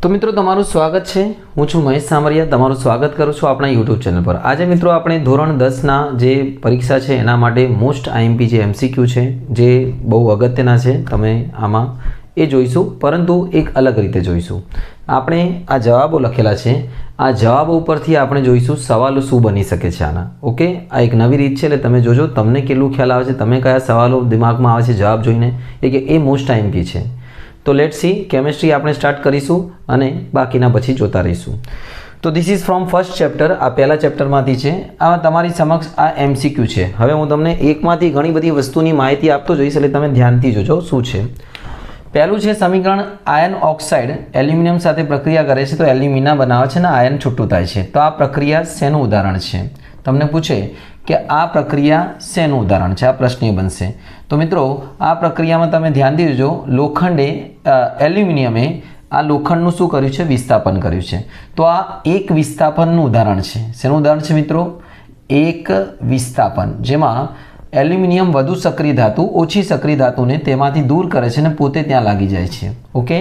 तो मित्रों तमाરું स्वागत है। हूँ छूँ महेश सामरिया, तमाરું स्वागत करूँ छूँ अपना यूट्यूब चैनल पर। आज मित्रों આપણે ધોરણ 10 જે પરીક્ષા છે એના માટે મોસ્ટ આઈએમપી જે એમસીક્યુ છે જે બહુ અગત્યના છે, તમે આમાં એ જોઈશું, પરંતુ એક અલગ રીતે જોઈશું। આપણે આ જવાબો લખેલા છે, આ જવાબો ઉપરથી આપણે જોઈશું સવાલો શું બની શકે છે આના। ઓકે, આ એક નવી રીત છે, એટલે તમે જોજો તમને કેટલું ખ્યાલ આવે છે, તમે કયા સવાલો દિમાગમાં આવે છે જવાબ જોઈને, એ મોસ્ટ આઈએમપી છે। तो लेट सी केमिस्ट्री आपणे स्टार्ट करीशुं अने बाकीना पछी जोता रहीशुं। तो this is from first chapter, आ पहला चैप्टर मांथी छे। आ तमारी समक्ष आ एमसीक्यू छे। हवे हूँ तमने एकमांथी घणी बधी वस्तुनी माहिती आपतो जईश, એટલે તમે ધ્યાનથી જોજો શું છે। પહેલું છે સમીકરણ, આયન ઓક્સાઇડ એલ્યુમિનિયમ સાથે પ્રક્રિયા કરે છે તો એલ્યુમિના બનાવે છે ને આયન છૂટું થાય છે, તો આ પ્રક્રિયા શેનું ઉદાહરણ છે? તમને પૂછે કે આ પ્રક્રિયા શેનું ઉદાહરણ છે, આ પ્રશ્ન બનશે। तो मित्रों आ प्रक्रिया में तमे ध्यान दीजो, लोखंडे एल्युमिनियमे आ लोखंडનું શું કર્યું છે? વિસ્થાપન કર્યું છે। તો આ એક વિસ્થાપનનું ઉદાહરણ છે। શેનું ઉદાહરણ છે મિત્રો? એક વિસ્થાપન, જેમાં એલ્યુમિનિયમ વધુ સક્રિય ધાતુ ઓછી સક્રિય ધાતુને તેમાંથી દૂર કરે છે અને પોતે ત્યાં લાગી જાય છે। ઓકે,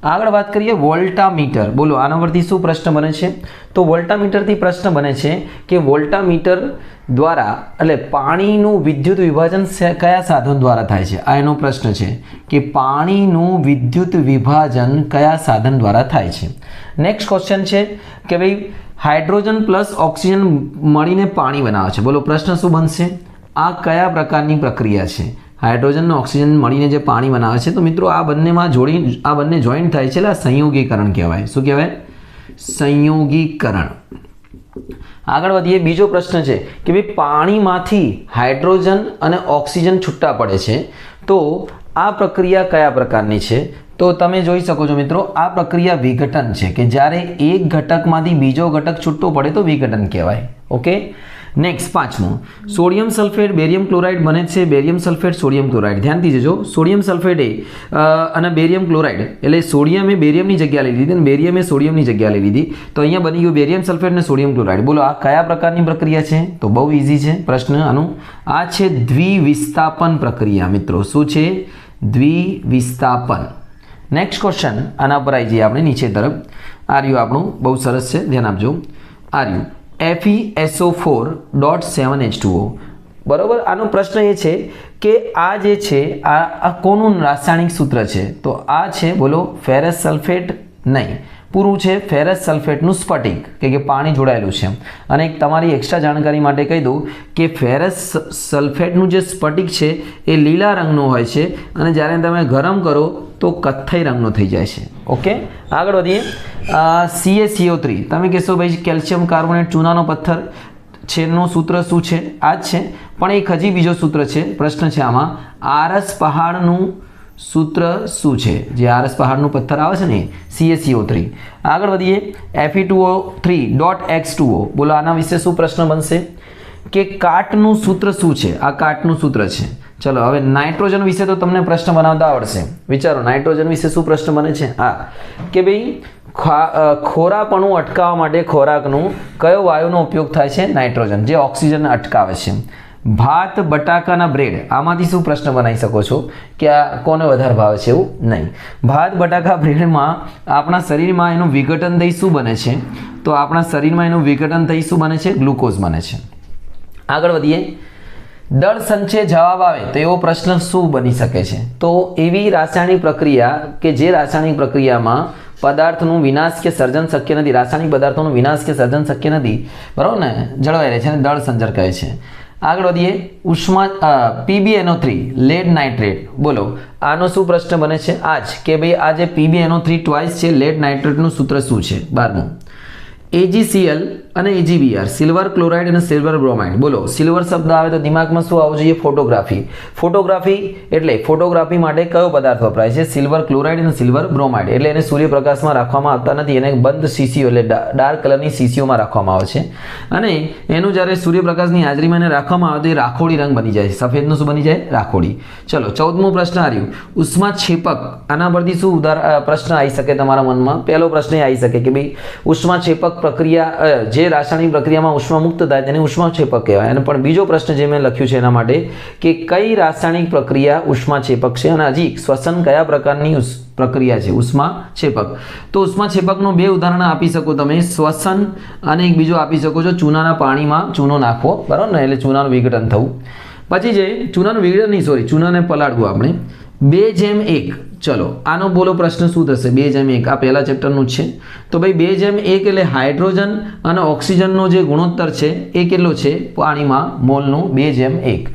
આગળ વાત કરીએ વોલ્ટામીટર। બોલો આના પરથી શું પ્રશ્ન બને છે? તો વોલ્ટામીટરથી પ્રશ્ન બને છે કે વોલ્ટામીટર द्वारा એટલે પાણીનું વિદ્યુત વિભાજન કયા સાધન દ્વારા થાય છે? આ એનો પ્રશ્ન છે કે પાણીનું વિદ્યુત વિભાજન કયા સાધન દ્વારા થાય છે। નેક્સ્ટ ક્વેશ્ચન છે કે ભાઈ હાઇડ્રોજન પ્લસ ઓક્સિજન મળીને પાણી બનાવે છે। બોલો પ્રશ્ન શું બનશે? આ કયા પ્રકારની પ્રક્રિયા છે? હાઇડ્રોજન અને ઓક્સિજન મળીને જે પાણી બનાવે છે, તો મિત્રો આ બંનેમાં આ બંને જોઈન્ટ થાય છે, એટલે આ સંયોગીકરણ કહેવાય। શું કહેવાય? સંયોગીકરણ। આગળ વધીએ, બીજો પ્રશ્ન છે કે ભાઈ પાણીમાંથી હાઇડ્રોજન અને ઓક્સિજન છૂટા પડે છે, તો આ પ્રક્રિયા કયા પ્રકારની છે? તો તમે જોઈ શકો છો મિત્રો, આ પ્રક્રિયા વિઘટન છે, કે જ્યારે એક ઘટકમાંથી બીજો ઘટક છૂટો પડે તો વિઘટન કહેવાય। ઓકે, નેક્સ્ટ પાંચમું, સોડિયમ સલ્ફેટ બેરિયમ ક્લોરાઇડ બને છે। બેરિયમ સલ્ફેટ સોડિયમ ક્લોરાઇડ, ધ્યાનથી જોજો, સોડિયમ સલ્ફેટ અને બેરિયમ ક્લોરાઇડ, એટલે સોડિયમે બેરિયમની જગ્યા લઈ લીધી અને બેરિયમે સોડિયમની જગ્યા લઈ લીધી, તો અહીંયા બની ગયું બેરિયમ સલ્ફેટ અને સોડિયમ ક્લોરાઇડ। બોલો આ કયા પ્રકારની પ્રક્રિયા છે? તો બહુ ઇઝી છે પ્રશ્ન આનું, આ છે દ્વિવિસ્થાપન પ્રક્રિયા। મિત્રો શું છે? દ્વિવિસ્થાપન। નેક્સ્ટ ક્વેશ્ચન, આના પર આવી જઈએ આપણે નીચે તરફ। આ રહ્યું આપણું, બહુ સરસ છે, ધ્યાન આપજો। આ રહ્યું FeSO4.7H2O, બરાબર। આનો પ્રશ્ન એ છે કે આ જે છે આ કોનું રાસાયણિક સૂત્ર છે? તો આ છે, બોલો, ફેરસ સલ્ફેટ નહીં, પૂરું છે ફેરસ સલ્ફેટનું સ્ફટિક, કે પાણી જોડાયેલું છે। અને એક તમારી એક્સ્ટ્રા જાણકારી માટે કહી દઉં કે ફેરસ સલ્ફેટનું જે સ્ફટિક છે એ લીલા રંગનું હોય છે અને જ્યારે તમે ગરમ કરો તો કથ્થઈ રંગનો થઈ જાય છે। ઓકે, આગળ વધીએ। CaCO3, તમે કહેશો ભાઈ કેલ્શિયમ કાર્બોનેટ ચૂનાનો પથ્થર છેનું સૂત્ર શું છે? આ જ છે, પણ એક હજી બીજો સૂત્ર છે, પ્રશ્ન છે આમાં, આરસ પહાડનું સૂત્ર શું છે? જે આરસ પહાડનું પથ્થર આવે છે ને, CaCO3। આગળ વધીએ, Fe2O3.X2O, બોલો આના વિશે શું પ્રશ્ન બનશે? કે કાટનું સૂત્ર શું છે? આ કાટનું સૂત્ર છે। ચલો હવે નાઇટ્રોજન વિશે તો તમને પ્રશ્ન બનાવતા આવડશે, વિચારો નાઇટ્રોજન વિશે શું પ્રશ્ન બને છે? હા, કે ભાઈ ખોરાપણું અટકાવવા માટે ખોરાકનું કયો વાયુનો ઉપયોગ થાય છે? નાઇટ્રોજન, જે ઓક્સિજન અટકાવે છે। ભાત બટાકાના બ્રેડ, આમાંથી શું પ્રશ્ન બનાવી શકો છો કે આ કોને વધારે ભાવે છે? એવું નહીં, ભાત બટાકા બ્રેડમાં આપણા શરીરમાં એનું વિઘટન થઈ શું બને છે? તો આપણા શરીરમાં એનું વિઘટન થઈ શું બને છે? ગ્લુકોઝ બને છે। આગળ વધીએ, દળ સંચય જવાબ આવે તો એવો પ્રશ્ન શું બની શકે છે? તો એવી રાસાયણિક પ્રક્રિયા કે જે રાસાયણિક પ્રક્રિયામાં પદાર્થનું વિનાશ કે સર્જન શક્ય નથી, રાસાયણિક પદાર્થોનું વિનાશ કે સર્જન શક્ય નથી, બરાબર ને, જળવાઈ રહે છે, અને દળ સંચર કહે છે। આગળ વધીએ, ઉષ્મા PbNO3 લેડ નાઇટ્રેટ, બોલો આનો શું પ્રશ્ન બને છે? આજ કે ભાઈ આ જે PbNO3 ટ્વાઇસ છે લેડ નાઇટ્રેટનું સૂત્ર શું છે? 12મું, AgCl અને AgBr, સિલ્વર ક્લોરાઇડ અને સિલ્વર બ્રોમાઇડ। બોલો સિલ્વર શબ્દ આવે તો દિમાગમાં શું આવવું જોઈએ? ફોટોગ્રાફી। ફોટોગ્રાફી એટલે ફોટોગ્રાફી માટે કયો પદાર્થ વપરાય છે? સિલ્વર ક્લોરાઇડ અને સિલ્વર બ્રોમાઇડ। એટલે એને સૂર્યપ્રકાશમાં રાખવામાં આવતા નથી, એને બંધ શીશીઓ એટલે ડાર્ક કલરની શીશીઓમાં રાખવામાં આવે છે, અને એનું જ્યારે સૂર્યપ્રકાશની હાજરીમાં એને રાખવામાં આવે તો એ રાખોડી રંગ બની જાય, સફેદનું શું બની જાય? રાખોડી। ચલો 14મું પ્રશ્ન આવ્યું, ઉષ્માક્ષેપક, આના પરથી શું પ્રશ્ન આવી શકે તમારા મનમાં? પહેલો પ્રશ્ન આવી શકે કે ભાઈ ઉષ્માક્ષેપક પ્રક્રિયા જે જે રાસાયણિક પ્રક્રિયામાં ઉષ્મા મુક્ત થાય તેને ઉષ્માક્ષેપક કહેવાય. અને પણ બીજો પ્રશ્ન જે મેં લખ્યું છે એના માટે કે કઈ રાસાયણિક પ્રક્રિયા ઉષ્માક્ષેપક છે અને હજી શ્વસન કયા પ્રકારની પ્રક્રિયા છે ઉષ્માક્ષેપક. તો ઉષ્માક્ષેપકનું બે ઉદાહરણ આપી શકો તમે, શ્વસન અને એક બીજો આપી શકો છો ચૂનાના પાણીમાં ચૂનો નાખવો, બરાબર ને, એટલે ચૂનાનું વિઘટન થવું. પછી જે ચૂનાનું વિઘટન નહીં, સોરી, ચૂનાને પલાળવું આપણે. 2:1, ચલો આનો બોલો પ્રશ્ન શું થશે? 2:1 આ પહેલા ચેપ્ટરનું જ છે. તો ભાઈ 2:1 એટલે હાઇડ્રોજન અને ઓક્સિજનનો જે ગુણોત્તર છે એ કેટલો છે પાણીમાં મોલનું? 2:1.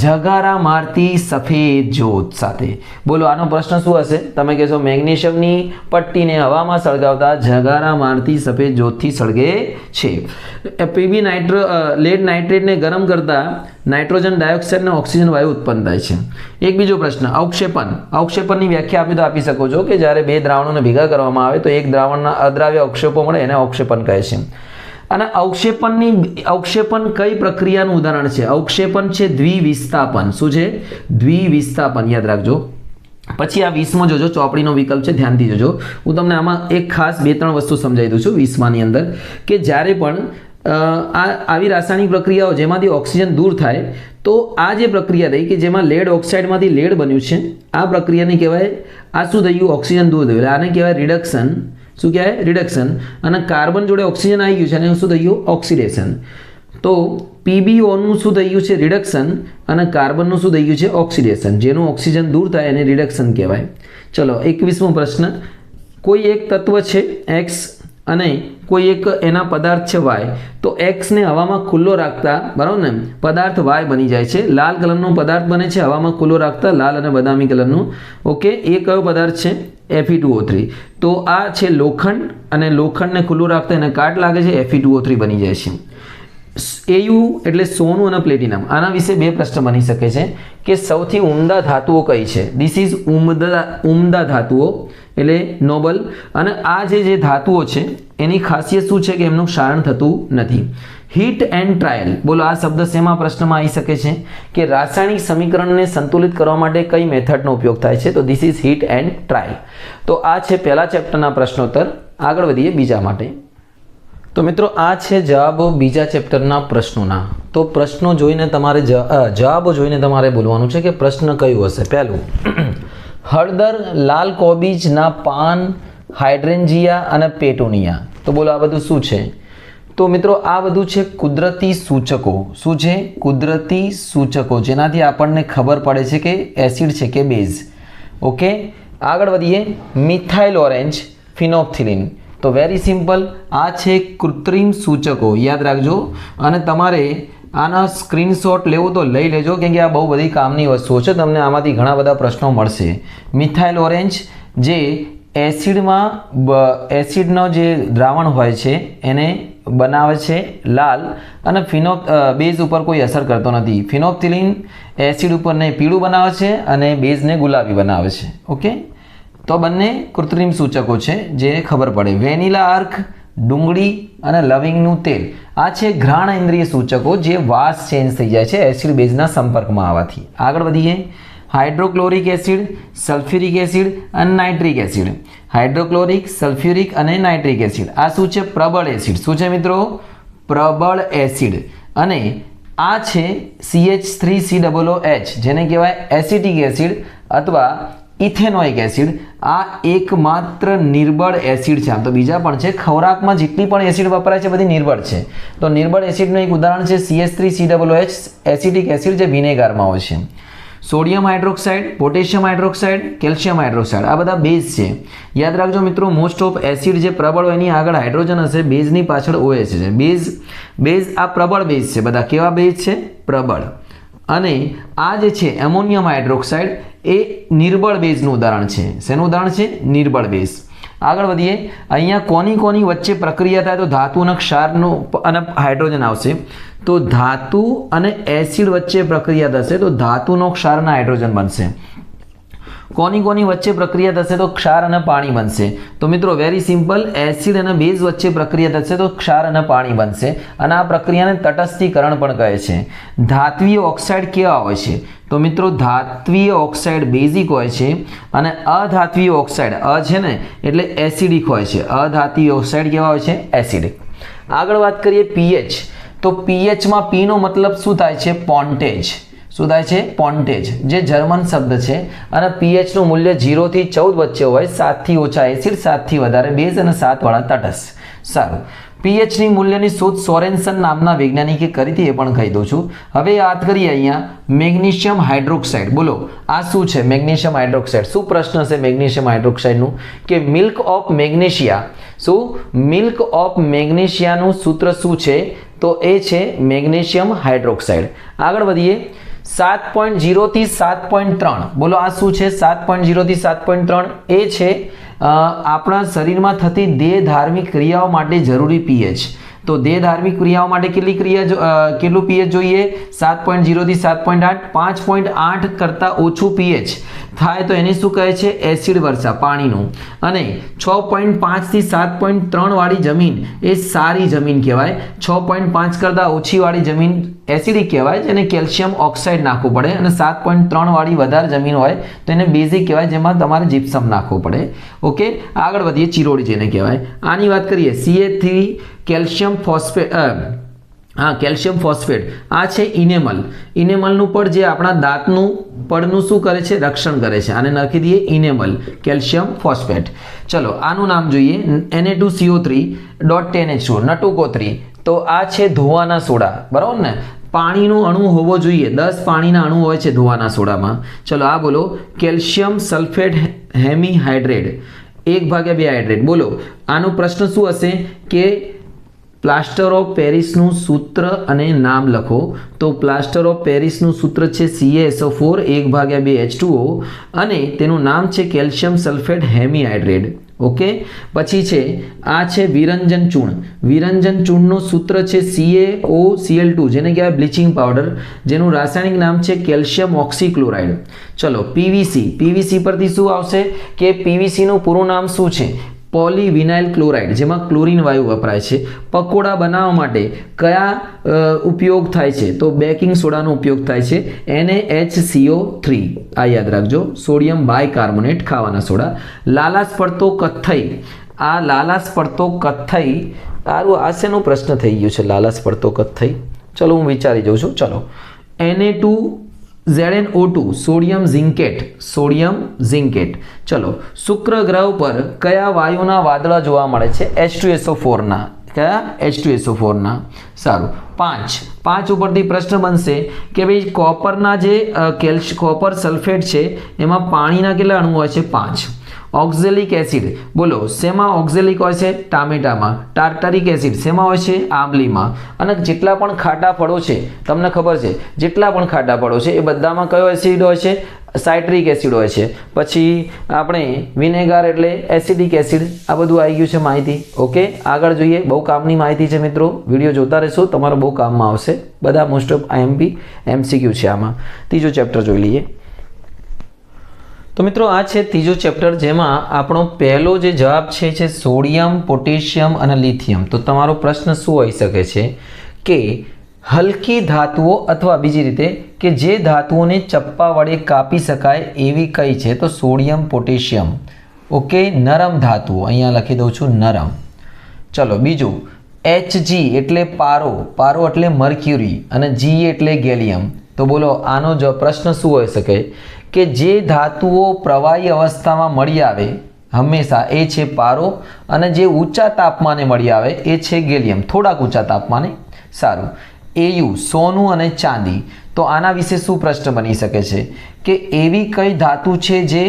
જગારા મારતી સફેદ જ્યોત સાથે. બોલો આનો પ્રશ્ન શું હશે? તમે કહેશો મેગ્નેશિયમની પટ્ટીને હવામાં સળગાવતા જગારા મારતી સફેદ જ્યોતથી સળગે છે. પીબી લેડ નાઇટ્રેટને ગરમ કરતા નાઇટ્રોજન ડાયોક્સાઇડ અને ઓક્સિજન વાયુ ઉત્પન્ન થાય છે. એક બીજો પ્રશ્ન, અવક્ષેપન. અવક્ષેપનની વ્યાખ્યા આપી તો આપી શકો છો કે જ્યારે બે દ્રાવણોને ભેગા કરવામાં આવે તો એક દ્રાવણના અદ્રાવ્ય અવક્ષેપો મળે એને અવક્ષેપન કહે છે. અને અવક્ષેપન કઈ પ્રક્રિયાનું ઉદાહરણ છે? અવક્ષેપન છે દ્વિવિસ્થાપન. શું છે? દ્વિવિસ્થાપન, યાદ રાખજો. પછી આ 20માં જોજો, ચોપડીનો વિકલ્પ છે, ધ્યાનથી જોજો. હું તમને આમાં એક ખાસ 2-3 વસ્તુ સમજાવી દઉં છું 20માની અંદર, કે જ્યારે પણ આવી રાસાયણિક પ્રક્રિયાઓ જેમાંથી ઓક્સિજન દૂર થાય તો આ જે પ્રક્રિયા રહી કે જેમાં લેડ ઓક્સાઇડમાંથી લેડ બન્યું છે, આ પ્રક્રિયાને કહેવાય, આ શું થયું? ઓક્સિજન દૂર થયું, આને કહેવાય રિડક્શન. શું કહેવાય? રિડક્શન. અને કાર્બન જોડે ઓક્સિજન આવી ગયું છે અને શું થયું? ઓક્સિડેશન. તો PbOનું શું થઈ ગયું છે? રિડક્શન. અને કાર્બનનું શું થઈ ગયું છે? ઓક્સિડેશન. જેનું ઓક્સિજન દૂર થાય એને રિડક્શન કહેવાય. ચલો 21મો પ્રશ્ન, કોઈ એક તત્વ છે X અને કોઈ એક એના પદાર્થ છે Y, તો X ને હવામાં ખુલ્લો રાખતા, બરાબર ને, પદાર્થ Y બની જાય છે. લાલ કલરનો પદાર્થ બને છે હવામાં ખુલ્લો રાખતા, લાલ અને બદામી કલરનું. ઓકે, એ કયો પદાર્થ છે? Fe2O3. તો આ છે લોખંડ, અને લોખંડને ખુલ્લું રાખતા એને કાટ લાગે છે, Fe2O3 બની જાય છે. Au એટલે સોનું અને પ્લેટિનમ. આના વિશે બે પ્રશ્ન બની શકે છે કે સૌથી ઉમદા ધાતુઓ કઈ છે? ધીસ ઇઝ ઉમદા ધાતુઓ એટલે નોબલ. અને આ જે ધાતુઓ છે એની ખાસિયત શું છે કે એમનું ક્ષારણ થતું નથી. Heat and trial. બોલો આ શબ્દ શેમાં પ્રશ્નમાં આવી શકે છે? કે રાસાયણિક સમીકરણને સંતુલિત કરવા માટે કઈ મેથડનો ઉપયોગ થાય છે? તો this is heat and trial. તો આ છે પહેલા ચેપ્ટરના પ્રશ્નોત્તર. આગળ વધીએ બીજા માટે. તો મિત્રો આ છે જવાબો બીજા ચેપ્ટરના પ્રશ્નોના. તો પ્રશ્નો જોઈને તમારે જવાબો જોઈને તમારે બોલવાનું છે કે પ્રશ્ન કયું હશે. પહેલું, હળદર, લાલ કોબીજના પાન, હાઇડ્રેન્જિયા અને પેટોનિયા. તો બોલો આ બધું શું છે? તો મિત્રો આ બધું છે કુદરતી સૂચકો. શું છે? કુદરતી સૂચકો, જેનાથી આપણને ખબર પડે છે કે એસિડ છે કે બેઝ. ઓકે, આગળ વધીએ. Methyl orange, phenolphthalein. તો વેરી સિમ્પલ, આ છે કૃત્રિમ સૂચકો, યાદ રાખજો. અને તમારે આના સ્ક્રીનશોટ લેવો તો લઈ લેજો, કેમ કે આ બહુ બધી કામની વસ્તુઓ છે. તમને આમાંથી ઘણા બધા પ્રશ્નો મળશે. મિથાઇલ ઓરેન્જ જે એસિડનો જે દ્રાવણ હોય છે એને બનાવે છે લાલ, અને બેઝ ઉપર કોઈ અસર કરતો નથી. ફિનોપ્થિલિન એસિડ ઉપરને પીળું બનાવે છે અને બેઝને ગુલાબી બનાવે છે. ઓકે, તો બંને કૃત્રિમ સૂચકો છે જે ખબર પડે. વેનીલા અર્ક, ડુંગળી અને લવિંગનું તેલ, આ છે ઘ્રાણ ઇન્દ્રિય સૂચકો જે વાસ ચેન્જ થઈ જાય છે એસિડ બેઝના સંપર્કમાં આવવાથી. આગળ વધીએ. હાઇડ્રોક્લોરિક એસિડ, સલ્ફ્યુરિક એસિડ અને નાઇટ્રિક એસિડ. હાઇડ્રોક્લોરિક, સલ્ફ્યુરિક અને નાઇટ્રિક એસિડ આ શું છે? પ્રબળ એસિડ. શું છે મિત્રો? પ્રબળ એસિડ. અને આ છે CH3COOH જેને કહેવાય એસિટિક એસિડ અથવા ઇથેનોઇક એસિડ. આ એકમાત્ર નિર્બળ એસિડ છે. આમ તો બીજા પણ છે, ખોરાકમાં જેટલી પણ એસિડ વપરાય છે બધી નિર્બળ છે. તો નિર્બળ એસિડનું એક ઉદાહરણ છે CH3COOH એસિટિક એસિડ જે વિનેગારમાં હોય છે. Sodium hydroxide, potassium hydroxide, calcium hydroxide આ બધા બેઝ છે. યાદ રાખજો મિત્રો, મોસ્ટ ઓફ એસિડ જે પ્રબળ હોય એની આગળ હાઇડ્રોજન હશે, બેઝની પાછળ OH છે. બેઝ આ પ્રબળ બેઝ છે. બધા કેવા બેઝ છે? પ્રબળ. અને આ જે છે એમોનિયમ હાઇડ્રોક્સાઇડ એ નિર્બળ બેઝનું ઉદાહરણ છે. શેનું ઉદાહરણ છે? નિર્બળ બેઝ. આગળ વધીએ. અહીંયા કોની વચ્ચે પ્રક્રિયા થાય? તો ધાતુ અને ક્ષારનું અને હાઇડ્રોજન આવશે. તો ધાતુ અને એસિડ વચ્ચે પ્રક્રિયા થશે તો ધાતુનો ક્ષાર અને હાઇડ્રોજન બનશે. કોની વચ્ચે પ્રક્રિયા થશે? તો ક્ષાર અને પાણી બનશે. તો મિત્રો વેરી સિમ્પલ, એસિડ અને બેઝ વચ્ચે પ્રક્રિયા થશે તો ક્ષાર અને પાણી બનશે. અને આ પ્રક્રિયાને તટસ્થીકરણ પણ કહે છે. ધાત્વીય ઓક્સાઇડ કેવા હોય છે? તો મિત્રો ધાત્વીય ઓક્સાઇડ બેઝિક હોય છે અને અધાત્વીય ઓક્સાઇડ છે ને એટલે એસિડિક હોય છે. અધાત્વીય ઓક્સાઇડ કેવા હોય છે? એસિડિક. આગળ વાત કરીએ પીએચ, તો પીએચમાં પી નો મતલબ શું થાય છે? પોન્ટેજ. શું થાય છે? પોન્ટેજ, જે જર્મન શબ્દ છે. અને પીએચનું મૂલ્ય 0 થી 14 વચ્ચે હોય, 7 થી ઓછા એસિડ, 7 થી વધારે બેઝ અને 7 વાળા તટસ્થ. સારું, પીએચની મૂલ્યની શોધ સોરેન્સન નામના વૈજ્ઞાનિકે કરી હતી, એ પણ કહી દઉં છું. હવે યાદ કરીએ અહીંયા મેગ્નેશિયમ હાઇડ્રોક્સાઇડ. બોલો આ શું છે? Magnesium hydroxide. શું પ્રશ્ન છે મેગ્નેશિયમ હાઇડ્રોક્સાઇડનું? કે મિલ્ક ઓફ મેગ્નેશિયા. શું? મિલ્ક ઓફ મેગ્નેશિયાનું સૂત્ર શું છે? તો એ છે મેગ્નેશિયમ હાઇડ્રોક્સાઇડ. આગળ વધીએ. 7.0 થી 7.3. બોલો આ શું છે? 7.0 થી 7.3 એ છે આપણા શરીરમાં થતી દેહ ધાર્મિક ક્રિયાઓ માટે જરૂરી પીએચ. તો દેહ ધાર્મિક ક્રિયાઓ માટે કેટલું પીએચ જોઈએ? 7.0 થી 7.8. 5.8 કરતાં ઓછું પીએચ થાય તો એને શું કહે છે? એસિડ વર્ષા, પાણીનું. અને 6.5 થી 7.3 વાળી જમીન એ સારી જમીન કહેવાય. 6.5 કરતાં ઓછી વાળી જમીન એસિડિક કહેવાય, જેને કેલ્શિયમ ઓક્સાઇડ નાખવું પડે. અને 7.3 વાળી વધારે જમીન હોય તો એને બેઝિક કહેવાય, જેમાં તમારે જીપ્સમ નાખવું પડે. ઓકે, આગળ વધીએ. ચિરોડી જેને કહેવાય. આની વાત કરીએ. CA3 calcium phosphate. Calcium phosphate આ છે ઇનેમલ. ઇનેમલનું પડ જે આપણા દાંતનું પડનું શું કરે છે? રક્ષણ કરે છે. આને નાખી દઈએ ઇનેમલ કેલ્શિયમ ફોસ્ફેટ. ચલો આનું નામ જોઈએ. Na2CO3.10H2 નટુકો3. તો આ છે ધોવાના સોડા, બરાબર ને? પાણીનો અણુ હોવો જોઈએ. 10 પાણીના અણુ હોય છે ધોવાના સોડામાં. ચલો આ બોલો. Calcium sulphate hemihydrate 1/2 hydrate. બોલો આનો પ્રશ્ન શું હશે? કે પ્લાસ્ટર ઓફ પેરિસનું સૂત્ર અને નામ લખો. તો પ્લાસ્ટર ઓફ પેરિસનું સૂત્ર છે CaSO4 1/2H2O અને તેનું નામ છે કેલ્શિયમ સલ્ફેટ હેમીહાઇડ્રેટ. ઓકે, પછી છે આ છે વિરંજન ચૂર્ણ. વિરંજન ચૂર્ણનું સૂત્ર છે CaOCl2, જેને કહેવાય બ્લીચિંગ પાવડર, જેનું રાસાયણિક નામ છે કેલ્શિયમ ઓક્સીક્લોરાઇડ. ચલો પીવીસી. પીવીસી પરથી શું આવશે? કે પીવીસીનું પૂરું નામ શું છે? પોલીવિનાઇલ ક્લોરાઇડ, જેમાં ક્લોરીન વાયુ વપરાય છે. પકોડા બનાવવા માટે કયા ઉપયોગ થાય છે? તો બેકિંગ સોડાનો ઉપયોગ થાય છે, NaHCO3. આ યાદ રાખજો. સોડિયમ બાયકાર્બોનેટ ખાવાના સોડા. લાલાશ પડતો કથ્થઈ. આ લાલાશ પડતો કથ્થઈ આ શેનો પ્રશ્ન થઈ ગયો છે? લાલાશ પડતો કથ્થઈ. ચલો હું વિચારી જાઉં છું. ચલો Na2ZnO2 sodium zincate. Sodium zincate. ચલો શુક્ર ગ્રહ પર કયા વાયુના વાદળા જોવા મળે છે? H2SO4 ના. કયા? H2SO4 ના. સારું. 5 ઉપરથી પ્રશ્ન બનશે કે ભાઈ કોપરના જે કોપર સલ્ફેટ છે એમાં પાણીના કેટલા અણુ હોય છે? 5. Oxalic acid. બોલો શેમાં ઓક્ઝેલિક હોય છે? ટામેટામાં. ટાર્ટરિક એસિડ શેમાં હોય છે? આંબલીમાં. અને જેટલા પણ ખાટા ફળો છે, તમને ખબર છે જેટલા પણ ખાટા ફળો છે એ બધામાં કયો એસિડ હોય છે? સાઇટ્રિક એસિડ હોય છે. પછી આપણે વિનેગાર એટલે એસિડિક એસિડ. આ બધું આવી ગયું છે માહિતી. ઓકે, આગળ જોઈએ. બહુ કામની માહિતી છે મિત્રો. વિડીયો જોતા રહેશો, તમારો બહુ કામમાં આવશે. બધા મોસ્ટ ઓફ IMP MCQ છે આમાં. ત્રીજો ચેપ્ટર જોઈ લઈએ. તો મિત્રો આ છે ત્રીજો ચેપ્ટર, જેમાં આપણો પહેલો જે જવાબ છે સોડિયમ, પોટેશિયમ અને લિથિયમ. તો તમારો પ્રશ્ન શું હોઈ શકે છે? કે હલકી ધાતુઓ અથવા બીજી રીતે કે જે ધાતુઓને ચપ્પા વડે કાપી શકાય એવી કઈ છે? તો સોડિયમ, પોટેશિયમ. ઓકે, નરમ ધાતુઓ. અહીંયા લખી દઉં છું નરમ. ચલો બીજું Hg એટલે પારો. પારો એટલે મર્ક્યુરી. અને G એટલે ગેલિયમ. તો બોલો આનો જો પ્રશ્ન શું હોઈ શકે? કે જે ધાતુઓ પ્રવાહી અવસ્થામાં મળી આવે હંમેશા એ છે પારો, અને જે ઊંચા તાપમાને મળી આવે એ છે ગેલિયમ, થોડાક ઊંચા તાપમાને. સારું. Au સોનું અને ચાંદી. તો આના વિશે શું પ્રશ્ન બની શકે છે? કે એવી કઈ ધાતુ છે જે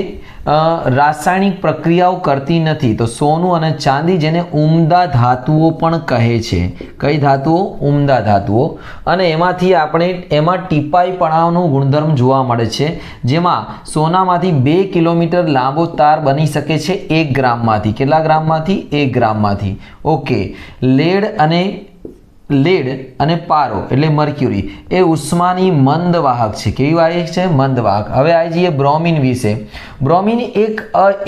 રાસાયણિક પ્રક્રિયાઓ કરતી નથી? તો સોનું અને ચાંદી, જેને ઉમદા ધાતુઓ પણ કહે છે. કઈ ધાતુઓ? ઉમદા ધાતુઓ. અને એમાં ટીપાઈપણાનો ગુણધર્મ જોવા મળે છે, જેમાં સોનામાંથી 2 કિલોમીટર લાંબો તાર બની શકે છે 1 ગ્રામમાંથી. કેટલા ગ્રામમાંથી? 1 ગ્રામમાંથી. ઓકે. લેડ અને પારો એટલે મર્ક્યુરી એ ઉષ્માની મંદ વાહક છે. કેવી વાહક છે? મંદ વાહક. હવે આવી જઈએ બ્રોમિન વિશે. બ્રોમિન એક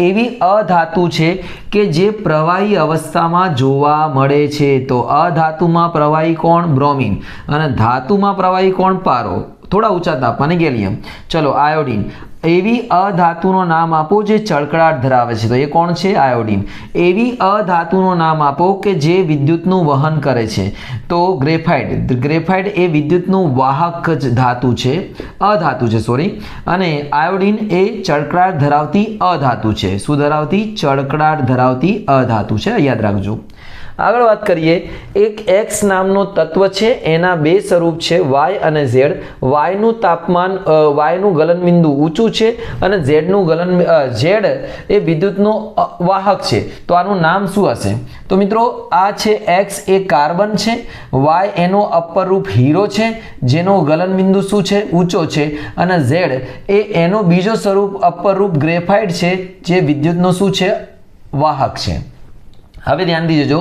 એવી અધાતુ છે કે જે પ્રવાહી અવસ્થામાં જોવા મળે છે. તો અધાતુમાં પ્રવાહી કોણ? બ્રોમિન. અને ધાતુમાં પ્રવાહી કોણ? પારો. થોડા ઊંચા તાપમાને ગેલિયમ. ચલો આયોડીન, એવી અધાતુનું નામ આપો જે ચળકળાટ ધરાવે છે. તો એ કોણ છે? આયોડીન. એવી અધાતુનું નામ આપો કે જે વિદ્યુતનું વહન કરે છે. તો ગ્રેફાઇટ. ગ્રેફાઇટ એ વિદ્યુતનું વાહક જ ધાતુ છે, અધાતુ છે સોરી. અને આયોડીન એ ચળકળાટ ધરાવતી અધાતુ છે. શું ધરાવતી? ચળકળાટ ધરાવતી અધાતુ છે, યાદ રાખજો. આગળ વાત કરીએ, એક એક્સ નામનો તત્વ છે, એના બે સ્વરૂપ છે વાય અને ઝેડ. વાયનું તાપમાન, વાયનું ગલનબિંદુ ઊંચું છે અને ઝેડ એ વિદ્યુતનો વાહક છે. તો આનું નામ શું હશે? તો મિત્રો આ છે એક્સ એ કાર્બન છે, વાય એનો અપર રૂપ હીરો છે જેનો ગલનબિંદુ શું છે? ઊંચો છે. અને ઝેડ એ એનો બીજો સ્વરૂપ અપર રૂપ ગ્રેફાઇટ છે જે વિદ્યુતનો શું છે? વાહક છે. હવે ધ્યાનથી જોજો,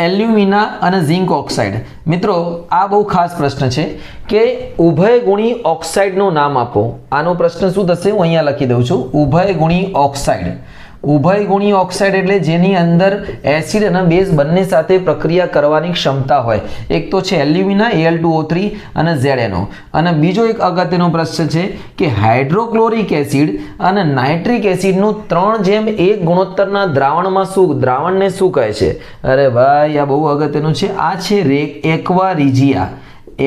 એલ્યુમિના અને ઝિંક ઓક્સાઇડ. મિત્રો આ બહુ ખાસ પ્રશ્ન છે કે ઉભયગુણી ઓક્સાઇડનું નામ આપો. આનો પ્રશ્ન શું થશે? હું અહીંયા લખી દઉં છું, ઉભયગુણી ઓક્સાઇડ. ઉભયગુણી ઓક્સાઇડ એટલે જેની અંદર એસિડ અને બેઝ બંને સાથે પ્રક્રિયા કરવાની ક્ષમતા હોય. એક તો છે એલ્યુમિના Al2O3 અને ZNO. અને બીજો એક અગત્યનો પ્રશ્ન છે કે હાઇડ્રોક્લોરિક એસિડ અને નાઇટ્રિક એસિડનું 3:1 ગુણોત્તરના દ્રાવણને શું કહે છે? અરે ભાઈ આ બહુ અગત્યનું છે. આ છે એક્વા રીજિયા.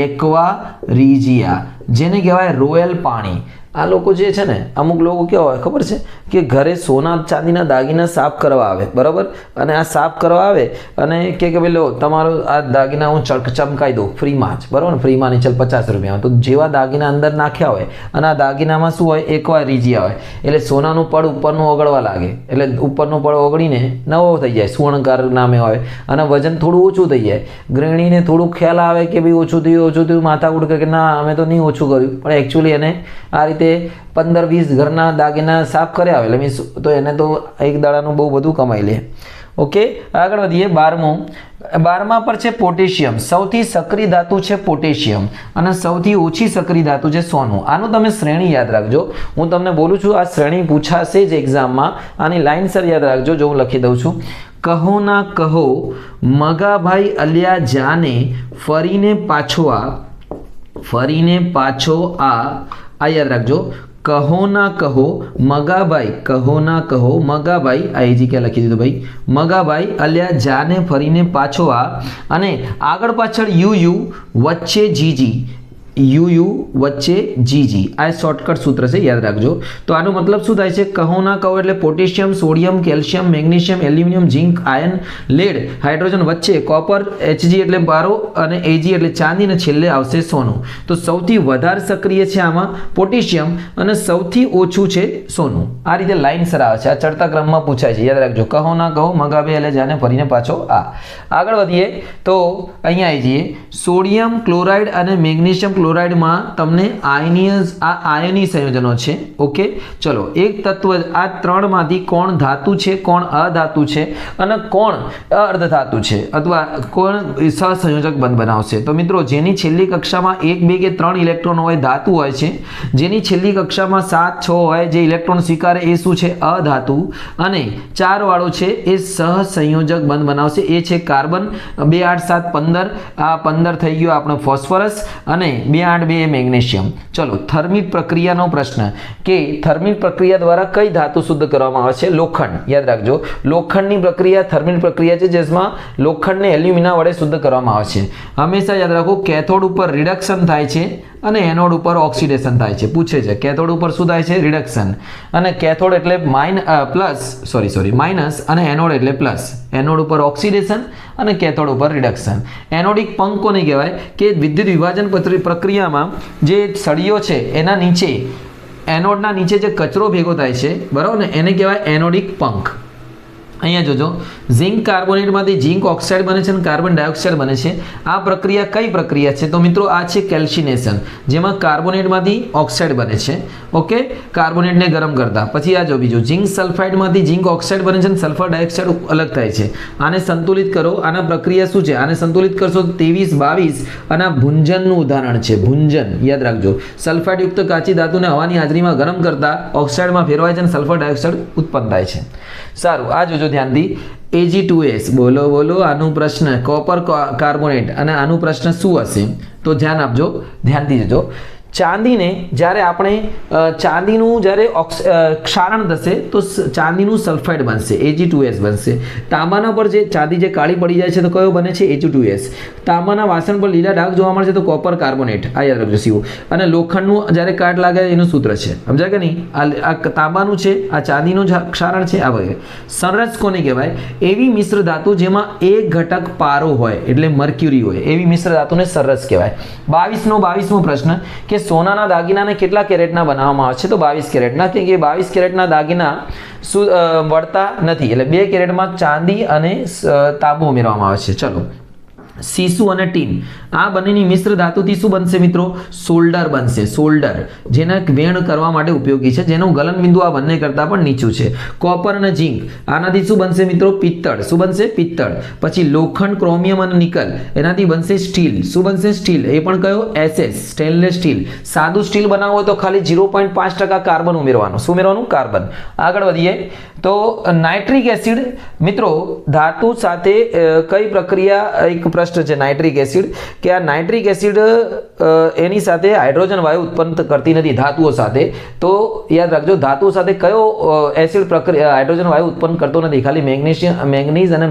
એક્વા રીજિયા જેને કહેવાય રોયલ પાણી. આ લોકો જે છે ને, અમુક લોકો કેવા હોય ખબર છે કે ઘરે સોના ચાંદીના દાગીના સાફ કરવા આવે, બરાબર. અને આ સાફ કરવા આવે અને કે ભાઈ લો તમારો આ દાગીના હું ચમકાઈ દઉં ફ્રીમાં જ, બરાબર ને, ફ્રીમાં નહીં, ચાલ 50 રૂપિયામાં. તો જેવા દાગીના અંદર નાખ્યા હોય અને આ દાગીનામાં શું હોય? એકવાર રીજિયા હોય. એટલે સોનાનું પડ ઉપરનું ઓગળવા લાગે, એટલે ઉપરનું પડ ઓગળીને નવો થઈ જાય, સુવર્ણકાર નામે હોય. અને વજન થોડું ઓછું થઈ જાય. ગૃહિણીને થોડું ખ્યાલ આવે કે ભાઈ ઓછું થયું, માથાકૂટ કરે કે ના અમે તો નહીં ઓછું કર્યું, પણ એકચ્યુઅલી એને આ રીતે 15-20 ઘરના દાગીના સાફ કર્યા હોય એટલે મીન્સ તો એને તો એક દાડાનું બહુ બધું કમાઈ લે. ઓકે, આગળ વધીએ. 12મા પર છે પોટેશિયમ. સૌથી સક્રિય ધાતુ છે પોટેશિયમ અને સૌથી ઓછી સક્રિય ધાતુ છે સોનું. આનું તમે શ્રેણી યાદ રાખજો. હું તમને બોલું છું, આ શ્રેણી પૂછાશે જ એક્ઝામમાં. આની લાઈનસર યાદ રાખજો. જો હું લખી દઉં છું, કહો ના કહો મગાભાઈ અલ્યા જાને ફરીને પાછો આ યાદ રાખજો. કહો ના કહો મગાભાઈ, કહો ના કહો મગાભાઈ, આ એજી ક્યાં લખી દીધું ભાઈ? મગાભાઈ અલ્યા જાને ફરીને પાછો આ. અને આગળ પાછળ યુ વચ્ચે જીજી, યુ વચ્ચે જીજી. આ શોર્ટકટ સૂત્ર છે, યાદ રાખજો. તો આનો મતલબ શું થાય છે? કહો ના કહો એટલે potassium, sodium, calcium, magnesium, aluminium, zinc, iron, lead, hydrogen વચ્ચે કોપર, Hg એટલે બારો અને Ag એટલે ચાંદી અને છેલ્લે આવશે સોનું. તો સૌથી વધારે સક્રિય છે આમાં પોટેશિયમ અને સૌથી ઓછું છે સોનું. આ રીતે લાઈન સર આવે છે. આ ચડતા ક્રમમાં પૂછાય છે, યાદ રાખજો. કહો ના કહો મગાવે એટલે જાને ફરીને પાછો આ. આગળ વધીએ તો અહીંયા આવી જઈએ. સોડિયમ ક્લોરાઇડ અને મેગ્નેશિયમ ક્લોરાઇડમાં તમને આયની સંયોજનો છે. ઓકે, ચલો એક તત્વ, આ ત્રણમાંથી કોણ ધાતુ છે, કોણ અધાતુ છે અને કોણ અર્ધધાતુ છે અથવા કોણ સહસંયોજક બંધ બનાવશે? તો મિત્રો જેની છેલ્લી કક્ષામાં 1, 2 કે 3 ઇલેક્ટ્રોન હોય ધાતુ હોય છે. જેની છેલ્લી કક્ષામાં 7, 6 હોય જે ઇલેક્ટ્રોન સ્વીકારે એ શું છે? અધાતુ. અને 4 વાળો છે એ સહસંયોજક બંધ બનાવશે. એ છે કાર્બન. 2, 8, 7, 15. આ 15 થઈ ગયો આપણો ફોસ્ફરસ અને 2, 8, 2 મેગ્નેશિયમ. ચલો થર્મિક પ્રક્રિયાનો પ્રશ્ન કે થર્મિક પ્રક્રિયા દ્વારા કઈ ધાતુ શુદ્ધ કરવામાં આવે છે? લોખંડ. યાદ રાખજો, લોખંડની પ્રક્રિયા થર્મિક પ્રક્રિયા છે જેમાં લોખંડને એલ્યુમિના વડે શુદ્ધ કરવામાં આવે છે. હંમેશા યાદ રાખો, કેથોડ ઉપર રિડક્શન થાય છે અને એનોડ ઉપર ઓક્સિડેશન થાય છે. પૂછે છે કેથોડ ઉપર શું થાય છે? રિડક્શન. અને કેથોડ એટલે માઇનસ અને એનોડ એટલે પ્લસ. એનોડ ઉપર ઓક્સિડેશન અને કેથોડ ઉપર રિડક્શન. એનોડિક પંખ કોને કહેવાય? કે વિદ્યુત વિભાજન પ્રક્રિયામાં જે સળીઓ છે એના નીચે, એનોડના નીચે જે કચરો ભેગો થાય છે, બરાબર ને, એને કહેવાય એનોડિક પંખ. અહીંયા જોજો, ઝિંક કાર્બોનેટમાંથી ઝિંક ઓક્સાઇડ બને છે અને કાર્બન ડાયોક્સાઇડ બને છે. આ પ્રક્રિયા કઈ પ્રક્રિયા છે? તો મિત્રો આ છે કેલ્સિનેશન, જેમાં કાર્બોનેટમાંથી ઓક્સાઇડ બને છે. ઓકે, કાર્બોનેટને ગરમ કરતા. પછી આ જો બીજું, ઝિંક સલ્ફાઇડમાંથી ઝિંક ઓક્સાઇડ બને છે અને સલ્ફર ડાયોક્સાઇડ અલગ થાય છે. આને સંતુલિત કરો. આના પ્રક્રિયા શું છે? આને સંતુલિત કરશો 23, 22 અને આ ભુંજનનું ઉદાહરણ છે. ભુંજન યાદ રાખજો. સલ્ફાઇડયુક્ત કાચી ધાતુને હવાની હાજરીમાં ગરમ કરતા ઓક્સાઇડમાં ફેરવાય છે અને સલ્ફર ડાયોક્સાઇડ ઉત્પન્ન થાય છે. સારું, આ જોજો ધ્યાનથી. Ag2S, બોલો આનું પ્રશ્ન કોપર કાર્બોનેટ અને આનું પ્રશ્ન શું હશે? તો ધ્યાન આપજો, ધ્યાનથી જજો. ચાંદીને જ્યારે આપણે ચાંદીનું જ્યારે ક્ષારણ થશે તો ચાંદીનું સલ્ફાઇડ બનશે, Ag2S બનશે. તાંબાના પર જે ચાંદી જે કાળી પડી જાય છે તો કયો બને છે? Ag2S. તાંબાના વાસણ પર લીલા ડાઘ જોવા મળે છે તો કોપર કાર્બોનેટ, આ યાદ રાખજો CO. અને લોખંડનું જ્યારે કાટ લાગે એનું સૂત્ર છે, સમજાય કે નહીં? આ તાંબાનું છે, આ ચાંદીનું ક્ષારણ છે, આ વગેરે. સંરસ કોને કહેવાય? એવી મિશ્ર ધાતુ જેમાં એક ઘટક પારો હોય એટલે મર્ક્યુરી હોય, એવી મિશ્ર ધાતુને સરસ કહેવાય. 22મો પ્રશ્ન કે સોનાના દાગીનાને કેટલા કેરેટના બનાવવામાં આવે છે? તો 22 કેરેટના. કે 22 કેરેટના દાગીના વળતા નથી એટલે 2 કેરેટમાં ચાંદી અને તાંબુ ઉમેરવામાં આવે છે. ચલો, સીસુ અને ટીન આ બંનેની મિશ્ર ધાતુથી શું બનશે મિત્રો? સોલ્ડર બનશે. સોલ્ડર જેને વેણ કરવા માટે ઉપયોગી છે, જેનું ગલન બિંદુ આ બંને કરતાં પણ નીચું છે. કોપર અને ઝીંક આનાથી શું બનશે મિત્રો? પિત્તળ. શું બનશે? પિત્તળ. પછી લોખંડ, ક્રોમિયમ અને નિકલ એનાથી બનશે સ્ટીલ. શું બનશે? સ્ટીલ. એ પણ કયો? SS, stainless steel. સાદું સ્ટીલ બનાવવું હોય તો ખાલી 0.5% કાર્બન ઉમેરવાનું. શું ઉમેરવાનું? કાર્બન. આગળ વધીએ તો નાઇટ્રિક એસિડ મિત્રો ધાતુ સાથે કઈ પ્રક્રિયા, એક પ્રશ્ન છે નાઇટ્રિક એસિડ, કે આ નાઇટ્રિક એસિડ એની સાથે હાઇડ્રોજન વાયુ ઉત્પન્ન કરતી નથી ધાતુઓ સાથે. તો યાદ રાખજો, ધાતુઓ સાથે કયો એસિડ પ્રક્રિયા હાઇડ્રોજન વાયુ ઉત્પન્ન કરતો નથી? ખાલી મેગ્નીઝ અને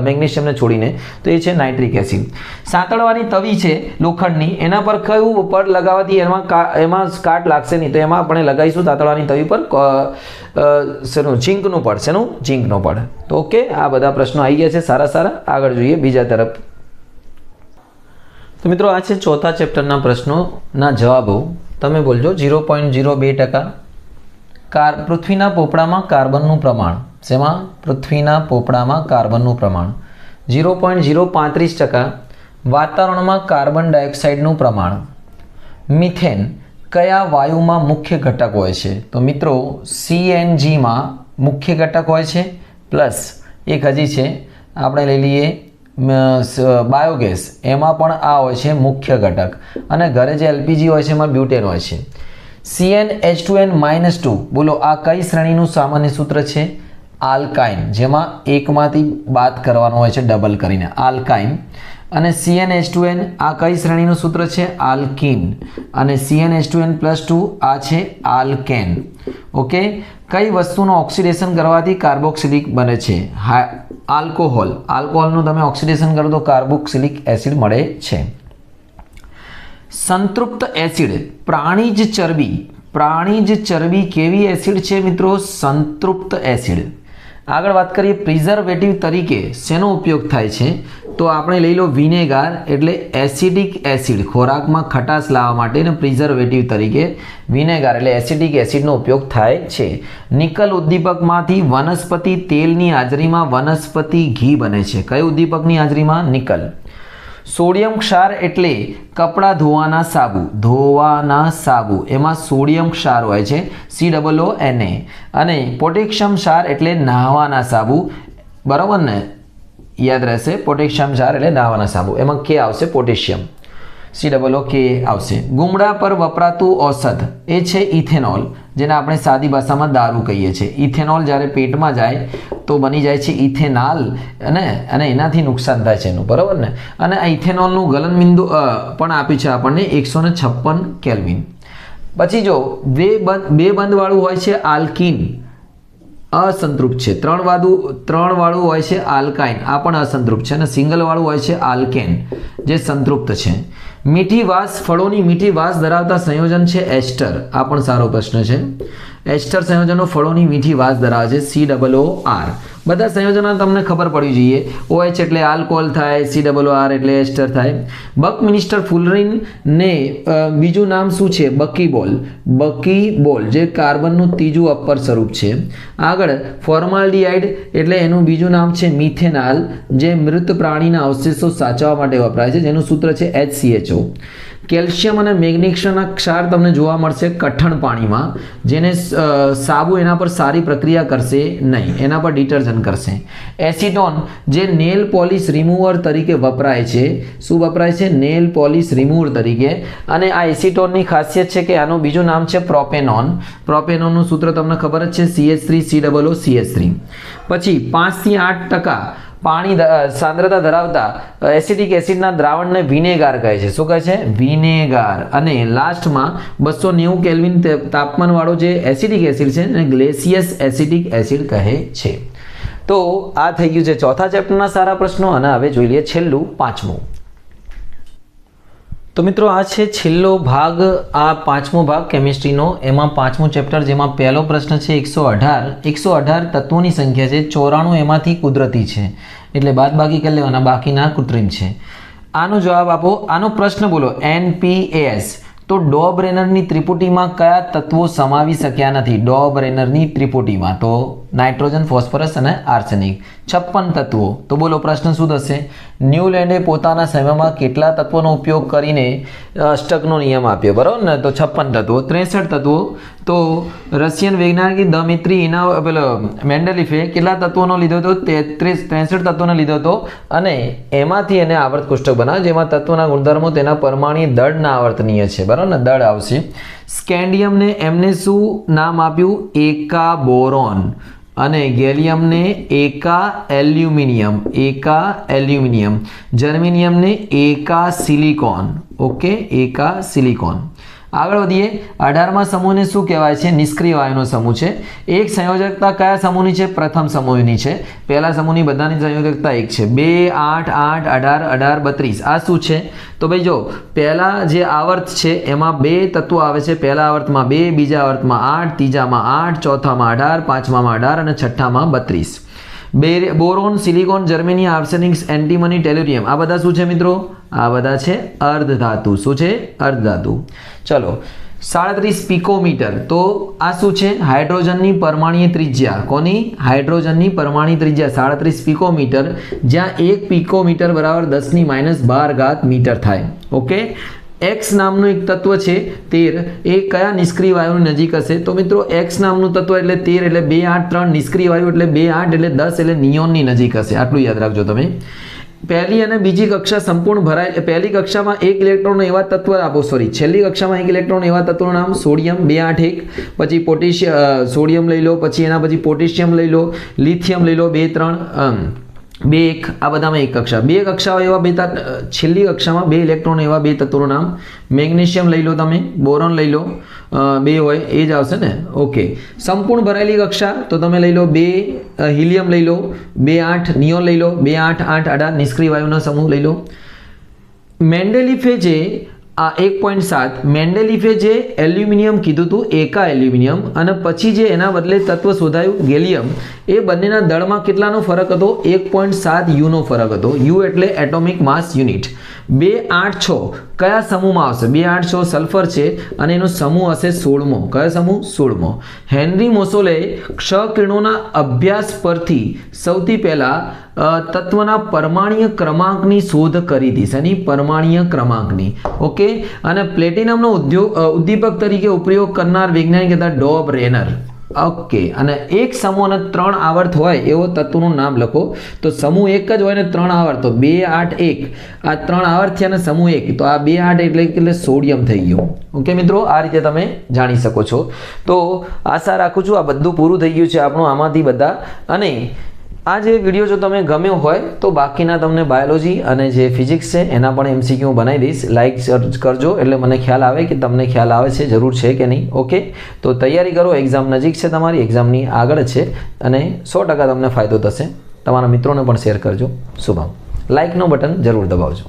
મેગ્નેશિયમને છોડીને. તો એ છે નાઇટ્રિક એસિડ. સાંતળવાની તવી છે લોખંડની, એના પર કયું પડ લગાવવાથી એમાં કાટ લાગશે નહીં? તો એમાં આપણે લગાવીશું સાંતળવાની તવી પર ઝીંકનું પડ. શેનું? ઝીંકનું પડ. તો ઓકે, આ બધા પ્રશ્નો આવી ગયા છે સારા. આગળ જોઈએ બીજા તરફ. તો મિત્રો આ છે ચોથા ચેપ્ટરના પ્રશ્નોના જવાબો. તમે બોલજો. 0.02%. પૃથ્વીના પોપડામાં કાર્બનનું પ્રમાણ. શેમાં? પૃથ્વીના પોપડામાં કાર્બનનું પ્રમાણ. 0.035%. વાતાવરણમાં કાર્બન ડાયોક્સાઇડનું પ્રમાણ. મિથેન કયા વાયુમાં મુખ્ય ઘટક હોય છે? તો મિત્રો CNGમાં મુખ્ય ઘટક હોય છે. પ્લસ એક હજી છે, આપણે લઈ લઈએ બાયોગેસ, એમાં પણ આ હોય છે મુખ્ય ઘટક. અને ઘરે જે LPG હોય છે એમાં બ્યુટેન હોય છે. CnH2n-2 બોલો, આ કઈ શ્રેણીનું સામાન્ય સૂત્ર છે? આલ્કાઇન, જેમાં એકમાંથી બાદ કરવાનો હોય છે ડબલ કરીને, આલ્કાઇન. અને CnH2n આ કઈ શ્રેણીનું સૂત્ર છે? આલ્કીન. અને CnH2n+2 આ છે આલ્કેન. ઓકે. કઈ વસ્તુનું ઓક્સિડેશન કરવાથી કાર્બોક્સિલિક બને છે? આલ્કોહોલ. આલ્કોહોલનું તમે ઓક્સિડેશન કરો તો કાર્બોક્સિલિક એસિડ મળે છે. સંતૃપ્ત એસિડ, પ્રાણીજ ચરબી કેવી એસિડ છે મિત્રો? સંતૃપ્ત એસિડ. આગળ વાત કરીએ પ્રિઝર્વેટિવ તરીકે શેનો ઉપયોગ થાય છે? તો આપણે લઈ લો વિનેગાર, એટલે એસિડિક એસિડ, ખોરાકમાં ખટાશ લાવવા માટે ને પ્રિઝર્વેટિવ તરીકે વિનેગાર એટલે એસિડિક એસિડનો ઉપયોગ થાય છે. નિકલ ઉદ્દીપકમાંથી વનસ્પતિ તેલની હાજરીમાં વનસ્પતિ ઘી બને છે. કઈ ઉદ્દીપકની હાજરીમાં? નિકલ. સોડિયમ ક્ષાર એટલે કપડાં ધોવાના સાબુ, એમાં સોડિયમ ક્ષાર હોય છે, COONA. અને પોટેશિયમ ક્ષાર એટલે નહાવાના સાબુ, બરાબર ને? યાદ રહેશે, પોટેશિયમ ક્ષાર એટલે નહાવાના સાબુ, એમાં કે આવશે પોટેશિયમ, COOK આવશે. ગુમડા પર વપરાતું ઔષધ એ છે ઇથેનોલ, જેને આપણે સાદી ભાષામાં દારૂ કહીએ છીએ. ઇથેનોલ જ્યારે પેટમાં જાય તો બની જાય છે ઇથેનાલ, અને એનાથી નુકસાન થાય છે એનું, બરાબર ને? અને આ ઇથેનોલનું ગલન બિંદુ પણ આપ્યું છે આપણને 156 કેલ્વિન. પછી જો બે બંધવાળું હોય છે આલ્કીન, અસંતૃપ્ત છે. ત્રણ વાળું હોય છે આલ્કાઇન, આ પણ અસંતૃપ્ત છે. અને સિંગલ વાળું હોય છે આલ્કેન, જે સંતૃપ્ત છે. મીઠી વાસ, ફળોની મીઠી વાસ ધરાવતા સંયોજન છે એસ્ટર, આ પણ સારો પ્રશ્ન છે. એસ્ટર સંયોજનો ફળોની મીઠી વાસ ધરાવે છે, COOR. બધા સંયોજનો તમને ખબર પડવી જોઈએ. OH એટલે આલ્કોહોલ થાય, COOR એટલે એસ્ટર થાય. બકમિનિસ્ટર ફુલરિન ને બીજું નામ શું છે? બકીબોલ, જે કાર્બનનું ત્રીજું અપર સ્વરૂપ છે. આગળ ફોર્માલ્ડિહાઇડ એટલે એનું બીજું નામ છે મિથેનાલ, જે મૃત પ્રાણીના અવશેષો સાચવવા માટે વપરાય છે, જેનું સૂત્ર છે HCHO. કેલ્શિયમ અને મેગ્નેશિયમના ક્ષાર તમને જોવા મળશે કઠણ પાણીમાં, જેને સાબુ એના પર સારી પ્રક્રિયા કરશે નહીં, એના પર ડિટર્જન્ટ કરશે. એસિટોન જે નેલ પોલિશ રિમૂવર તરીકે વપરાય છે. શું વપરાય છે? નેલ પોલિશ રિમૂવર તરીકે. અને આ એસિટોનની ખાસિયત છે કે આનું બીજું નામ છે પ્રોપેનોન. પ્રોપેનોનનું સૂત્ર તમને ખબર જ છે, CH3COO CH3. પછી 5 થી 8% પાણી સાંદ્રતા ધરાવતા એસિડિક એસિડના દ્રાવણને વિનેગાર કહે છે. શું કહે છે? વિનેગાર. અને લાસ્ટમાં 290 કેલ્વિન તાપમાનવાળો જે એસિડિક એસિડ છે એને ગ્લેસિયસ એસિડિક એસિડ કહે છે. તો આ થઈ ગયું છે ચોથા ચેપ્ટરના સારા પ્રશ્નો. અને હવે જોઈ લઈએ છેલ્લું પાંચમું. તો મિત્રો આ છે છેલ્લો ભાગ, આ પાંચમો ભાગ કેમિસ્ટ્રીનો. એમાં પાંચમું ચેપ્ટર, જેમાં પહેલો પ્રશ્ન છે 118 તત્વોની સંખ્યા છે, 94 એમાંથી કુદરતી છે, એટલે બાદબાકી કરી લેવાના, બાકીના કૃત્રિમ છે. આનો જવાબ આપો. આનો પ્રશ્ન બોલો. NPAS તો ડોબરેનરની ત્રિપુટીમાં કયા તત્વો સમાવી શક્યા નથી? ડોબરેનરની ત્રિપુટીમાં તો નાઇટ્રોજન, ફોસ્ફરસ અને આર્સેનિક. 56 તત્વો. તો બોલો પ્રશ્ન શું થશે? ન્યુલેન્ડે પોતાના સમયમાં કેટલા તત્વોનો ઉપયોગ કરીને અષ્ટકનો નિયમ આપ્યો? બરાબર ને? તો 56 તત્વો. 63 તત્વો. તો રશિયન વૈજ્ઞાનિક દમિત્રી મેન્ડેલીફે કેટલા તત્વોનો લીધો હતો? 63 તત્વોનો લીધો હતો. અને એમાંથી એને આવર્ત કોષ્ટક બનાવ્યું, જેમાં તત્વોના ગુણધર્મો તેના પરમાણુ દળના આવર્તનીય છે. બરાબર ને? દળ આવશે. સ્કેન્ડિયમને એમને શું નામ આપ્યું? એકા બોરોન. અને ગેલિયમને એકા એલ્યુમિનિયમ. જર્મેનિયમને એકા સિલિકોન. ઓકે, એકા સિલિકોન. આગળ વધીએ. 18મા સમૂહને શું કહેવાય છે? નિષ્ક્રિય વાયુનો સમૂહ છે. એક સંયોજકતા કયા સમૂહની છે? પ્રથમ સમૂહની છે. પહેલા સમૂહની બધાની સંયોજકતા 1 છે. 2, 8, 8, 18, 18, 32. આ શું છે? તો ભાઈ જો, પહેલા જે આવર્ત છે એમાં 2 તત્વો આવે છે. પહેલા આવર્તમાં 2, બીજા આવર્તમાં 8, ત્રીજામાં 8, ચોથામાં 18, પાંચમામાં 18 અને છઠ્ઠામાં 32. Boron, silicon, germanium, arsenic, antimony, tellurium, આ બધા શું છે મિત્રો? આ બધા છે અર્ધધાતુ. શું છે? અર્ધધાતુ. ચલો, 37 પિકોમીટર. તો આ શું છે? હાઇડ્રોજનની પરમાણુય ત્રિજ્યા. કોની? હાઇડ્રોજનની પરમાણુ ત્રિજ્યા 37 પિકોમીટર, જ્યાં 1 પિકોમીટર બરાબર 10⁻12 મીટર થાય. ઓકે. X નામનું એક તત્વ છે 13, એ કયા નિષ્ક્રિય વાયુની નજીક હશે? તો મિત્રો X નામનું તત્વ એટલે 13 એટલે 2, 8, 3, નિષ્ક્રિય વાયુ એટલે 2, 8 એટલે 10 એટલે નિયોનની નજીક હશે. આટલું યાદ રાખજો તમે. પહેલી અને બીજી કક્ષા સંપૂર્ણ ભરાય. પહેલી કક્ષામાં 1 ઇલેક્ટ્રોન એવા તત્વ આપો. છેલ્લી કક્ષામાં 1 ઇલેક્ટ્રોન એવા તત્વનું નામ સોડિયમ 281, પછી સોડિયમ લઈ લો, પછી એના પછી પોટેશિયમ લઈ લો, લિથિયમ લઈ લો 2, 3, 2, 1. આ બધામાં 1 કક્ષા. 2 કક્ષાઓ એવા છેલ્લી કક્ષામાં 2 ઇલેક્ટ્રોન એવા 2 તત્વોનું નામ. મેગ્નેશિયમ લઈ લો તમે, બોરોન લઈ લો, 2 હોય એ જ આવશે ને? ઓકે. સંપૂર્ણ ભરાયેલી કક્ષા તો તમે લઈ લો 2 હિલિયમ લઈ લો, 2, 8 નિયોન લઈ લો, 2, 8, 8, 18 નિષ્ક્રિય વાયુનો સમૂહ લઈ લો. મેન્ડેલીફે જે આ 1.7 મેન્ડેલીફે જે એલ્યુમિનિયમ કીધું હતું, એકા એલ્યુમિનિયમ, અને પછી જે એના બદલે તત્વ શોધાયું ગેલિયમ, એ બંનેના દળમાં કેટલાનો ફરક હતો? 1.7 યુનો ફરક હતો. યુ એટલે એટોમિક માસ યુનિટ. 2, 8, 6 કયા સમૂહમાં આવશે? 2, 8, 6 સલ્ફર છે અને એનો સમૂહ હશે 16મો. કયો સમૂહ? 16મો. હેનરી મોસોલે ક્ષ-કિરણોના અભ્યાસ પરથી સૌથી પહેલા તત્વના પરમાણ્વીય ક્રમાંકની શોધ કરી હતી. શેની? પરમાણ્વીય ક્રમાંકની. ઓકે. અને પ્લેટિનમનો ઉદ્દીપક તરીકે ઉપયોગ કરનાર વૈજ્ઞાનિક હતા ડોબરેનર. ઓકે. અને એક સમૂહ અને 3 આવર્ત હોય એવો તત્વનું નામ લખો. તો સમૂહ 1 જ હોય ને 3 આવર્ત, તો 2, 8, 1. આ 3 આવર્ત છે અને સમૂહ 1, તો આ 2, 8 એટલે સોડિયમ થઈ ગયું. ઓકે મિત્રો, આ રીતે તમે જાણી શકો છો. તો આશા રાખું છું આ બધું પૂરું થઈ ગયું છે આપણું આમાંથી બધા. અને આ જે વિડીયો જો તમે ગમ્યો હોય તો બાકીના તમને બાયોલોજી અને જે ફિઝિક્સ છે એના પણ MCQ બનાવી દઈશ. લાઇક કરજો એટલે મને ખ્યાલ આવે કે તમને ખ્યાલ આવે છે, જરૂર છે કે નહીં. ઓકે. તો તૈયારી કરો, એક્ઝામ નજીક છે, તમારી એક્ઝામની આગળ છે અને 100% તમને ફાયદો થશે. તમારા મિત્રોને પણ શેર કરજો. શુભમ. લાઇકનો બટન જરૂર દબાવજો.